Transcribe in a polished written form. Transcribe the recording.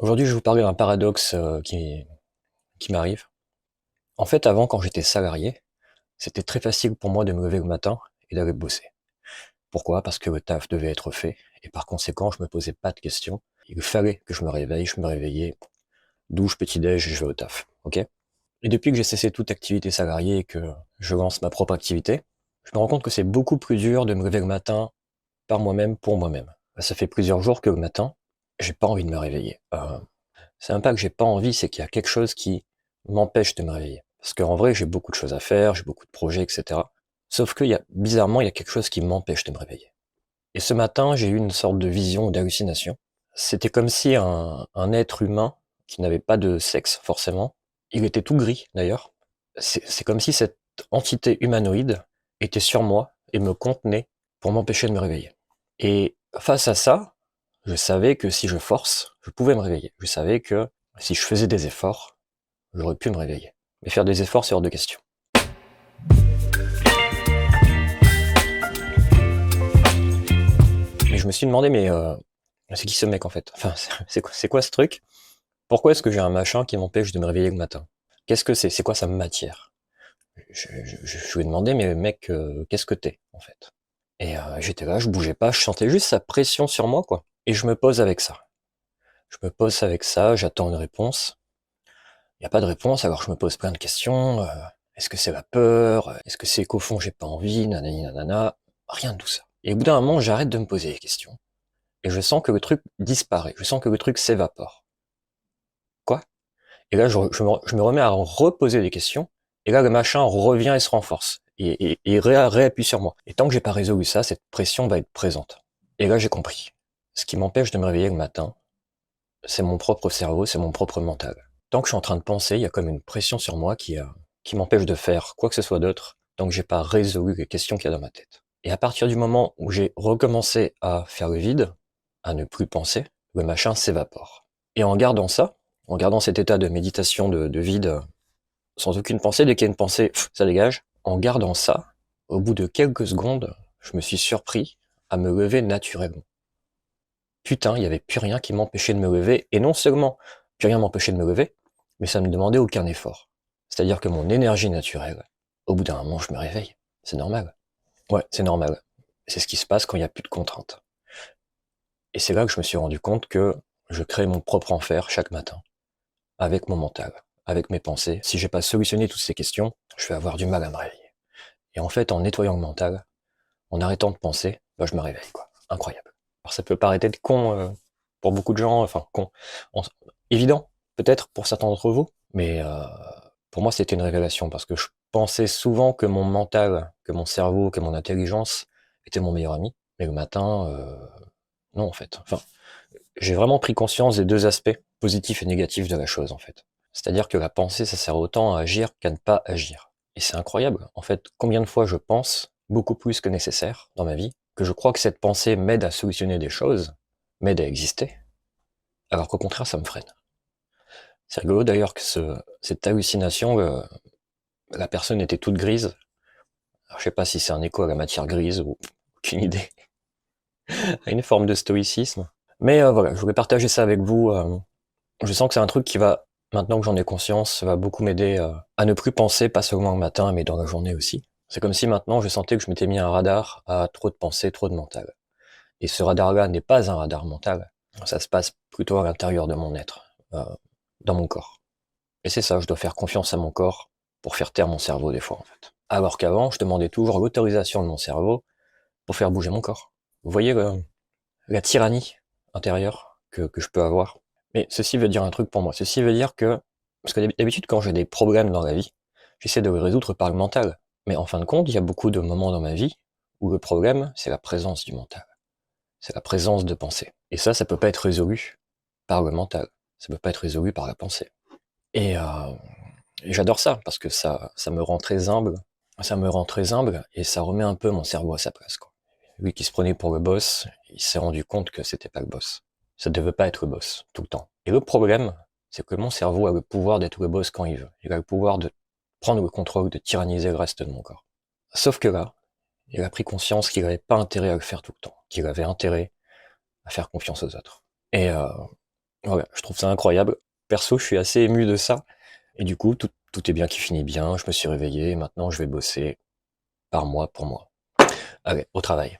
Aujourd'hui, je vais vous parler d'un paradoxe qui m'arrive. En fait, avant, quand j'étais salarié, c'était très facile pour moi de me lever le matin et d'aller bosser. Pourquoi? Parce que le taf devait être fait, et par conséquent, je me posais pas de questions. Il fallait que je me réveille, je me réveillais, douche, petit-déj, je vais au taf. Ok? Et depuis que j'ai cessé toute activité salariée et que je lance ma propre activité, je me rends compte que c'est beaucoup plus dur de me lever le matin par moi-même, pour moi-même. Ça fait plusieurs jours que le matin, j'ai pas envie de me réveiller. C'est même pas que j'ai pas envie, c'est qu'il y a quelque chose qui m'empêche de me réveiller. Parce qu'en vrai, j'ai beaucoup de choses à faire, j'ai beaucoup de projets, etc. Sauf que bizarrement, il y a quelque chose qui m'empêche de me réveiller. Et ce matin, j'ai eu une sorte de vision ou d'hallucination. C'était comme si un être humain, qui n'avait pas de sexe forcément, il était tout gris d'ailleurs, c'est comme si cette entité humanoïde était sur moi et me contenait pour m'empêcher de me réveiller. Et face à ça, je savais que si je force, je pouvais me réveiller. Je savais que si je faisais des efforts, j'aurais pu me réveiller. Mais faire des efforts, c'est hors de question. Mais je me suis demandé, mais c'est qui ce mec en fait? Enfin, c'est quoi ce truc? Pourquoi est-ce que j'ai un machin qui m'empêche de me réveiller le matin? Qu'est-ce que c'est? C'est quoi sa matière? Je lui ai demandé, mais mec, qu'est-ce que t'es en fait? Et j'étais là, je bougeais pas, je sentais juste sa pression sur moi, quoi. Et je me pose avec ça. Je me pose avec ça, j'attends une réponse. Il n'y a pas de réponse, alors je me pose plein de questions. Est-ce que c'est la peur? Est-ce que c'est qu'au fond j'ai pas envie? Nanani nanana. Rien de tout ça. Et au bout d'un moment, j'arrête de me poser des questions. Et je sens que le truc disparaît. Je sens que le truc s'évapore. Quoi? Et là, je me remets à reposer des questions. Et là, le machin revient et se renforce. Et réappuie sur moi. Et tant que j'ai pas résolu ça, cette pression va être présente. Et là, j'ai compris. Ce qui m'empêche de me réveiller le matin, c'est mon propre cerveau, c'est mon propre mental. Tant que je suis en train de penser, il y a comme une pression sur moi qui m'empêche de faire quoi que ce soit d'autre, tant que j'ai pas résolu les questions qu'il y a dans ma tête. Et à partir du moment où j'ai recommencé à faire le vide, à ne plus penser, le machin s'évapore. Et en gardant ça, en gardant cet état de méditation de vide, sans aucune pensée, dès qu'il y a une pensée, ça dégage, en gardant ça, au bout de quelques secondes, je me suis surpris à me lever naturellement. Putain, il n'y avait plus rien qui m'empêchait de me lever, et non seulement plus rien m'empêchait de me lever, mais ça ne me demandait aucun effort. C'est-à-dire que mon énergie naturelle, au bout d'un moment, je me réveille. C'est normal. Ouais, c'est normal. C'est ce qui se passe quand il n'y a plus de contraintes. Et c'est là que je me suis rendu compte que je crée mon propre enfer chaque matin, avec mon mental, avec mes pensées. Si j'ai pas solutionné toutes ces questions, je vais avoir du mal à me réveiller. Et en fait, en nettoyant le mental, en arrêtant de penser, bah, je me réveille, quoi. Incroyable. Alors ça peut paraître être con pour beaucoup de gens, enfin con, En- évident peut-être pour certains d'entre vous, mais pour moi c'était une révélation parce que je pensais souvent que mon mental, que mon cerveau, que mon intelligence était mon meilleur ami, mais le matin, non en fait. Enfin, j'ai vraiment pris conscience des deux aspects positifs et négatifs de la chose en fait. C'est-à-dire que la pensée, ça sert autant à agir qu'à ne pas agir. Et c'est incroyable. En fait, combien de fois je pense, beaucoup plus que nécessaire dans ma vie, que je crois que cette pensée m'aide à solutionner des choses, m'aide à exister, alors qu'au contraire, ça me freine. C'est rigolo d'ailleurs que cette hallucination, la personne était toute grise. Alors, je sais pas si c'est un écho à la matière grise ou aucune idée, à une forme de stoïcisme. Mais voilà, je voulais partager ça avec vous. Je sens que c'est un truc qui va, maintenant que j'en ai conscience, va beaucoup m'aider à ne plus penser, pas seulement le matin, mais dans la journée aussi. C'est comme si maintenant je sentais que je m'étais mis un radar à trop de pensées, trop de mental. Et ce radar-là n'est pas un radar mental, ça se passe plutôt à l'intérieur de mon être, dans mon corps. Et c'est ça, je dois faire confiance à mon corps pour faire taire mon cerveau des fois en fait. Alors qu'avant, je demandais toujours l'autorisation de mon cerveau pour faire bouger mon corps. Vous voyez la tyrannie intérieure que je peux avoir. Mais ceci veut dire un truc pour moi. Ceci veut dire que, parce que d'habitude, quand j'ai des problèmes dans la vie, j'essaie de les résoudre par le mental. Mais en fin de compte, il y a beaucoup de moments dans ma vie où le problème, c'est la présence du mental. C'est la présence de pensée. Et ça peut pas être résolu par le mental. Ça peut pas être résolu par la pensée. Et, euh, et j'adore ça, parce que ça me rend très humble. Ça me rend très humble, et ça remet un peu mon cerveau à sa place, quoi. Lui qui se prenait pour le boss, il s'est rendu compte que c'était pas le boss. Ça ne devait pas être le boss, tout le temps. Et le problème, c'est que mon cerveau a le pouvoir d'être le boss quand il veut. Il a le pouvoir de prendre le contrôle, de tyranniser le reste de mon corps. Sauf que là, il a pris conscience qu'il n'avait pas intérêt à le faire tout le temps, qu'il avait intérêt à faire confiance aux autres. Et Voilà, je trouve ça incroyable. Perso, je suis assez ému de ça. Et du coup, tout est bien qui finit bien. Je me suis réveillé. Maintenant, je vais bosser par moi pour moi. Allez, au travail.